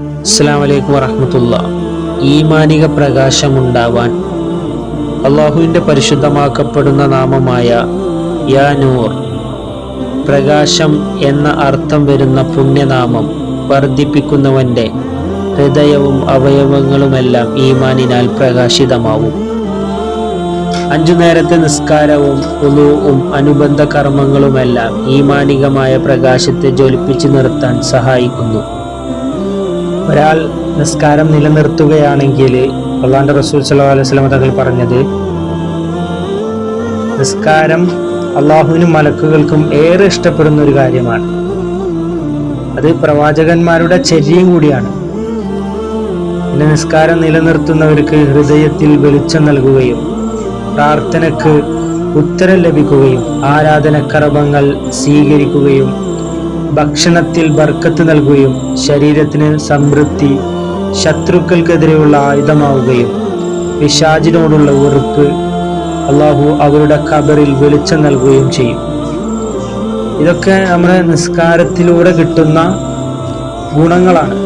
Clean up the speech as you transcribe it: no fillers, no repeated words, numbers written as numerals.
അസ്സലാമു അലൈക്കും വറഹ്മത്തുള്ളാഹി. ഈമാനിക പ്രകാശമുണ്ടാവാൻ അള്ളാഹുവിൻ്റെ പരിശുദ്ധമാക്കപ്പെടുന്ന നാമമായ യാ നൂർ, പ്രകാശം എന്ന അർത്ഥം വരുന്ന പുണ്യനാമം വർദ്ധിപ്പിക്കുന്നവൻ്റെ ഹൃദയവും അവയവങ്ങളുമെല്ലാം ഈമാനിനാൽ പ്രകാശിതമാവും. 5 നേരത്തെ നിസ്കാരവും വുളൂഉം അനുബന്ധ കർമ്മങ്ങളുമെല്ലാം ഈമാനികമായ പ്രകാശത്തെ ജ്വലിപ്പിച്ചു നിർത്താൻ സഹായിക്കുന്നു. ഒരാൾ നിസ്കാരം നിലനിർത്തുകയാണെങ്കിൽ അല്ലാഹുവിൻ്റെ റസൂൽ സ്വല്ലല്ലാഹു അലൈഹി വസല്ലം തങ്ങൾ പറഞ്ഞത്, നിസ്കാരം അള്ളാഹുവിനും മലക്കുകൾക്കും ഏറെ ഇഷ്ടപ്പെടുന്ന ഒരു കാര്യമാണ്. അത് പ്രവാചകന്മാരുടെ ചര്യയും കൂടിയാണ്. പിന്നെ നിസ്കാരം നിലനിർത്തുന്നവർക്ക് ഹൃദയത്തിൽ വെളിച്ചം നൽകുകയും പ്രാർത്ഥനയ്ക്ക് ഉത്തരം ലഭിക്കുകയും ആരാധനക്കർമ്മങ്ങൾ സ്വീകരിക്കുകയും ഭക്ഷണത്തിൽ ബർക്കത്ത് നൽകുകയും ശരീരത്തിന് സംതൃപ്തി, ശത്രുക്കൾക്കെതിരെയുള്ള ആയുധമാവുകയും പിശാചിനോടുള്ള വെറുപ്പ് അള്ളാഹു അവരുടെ ഖബറിൽ വെളിച്ചം നൽകുകയും ചെയ്യും. ഇതൊക്കെ നമ്മുടെ നിസ്കാരത്തിലൂടെ കിട്ടുന്ന ഗുണങ്ങളാണ്.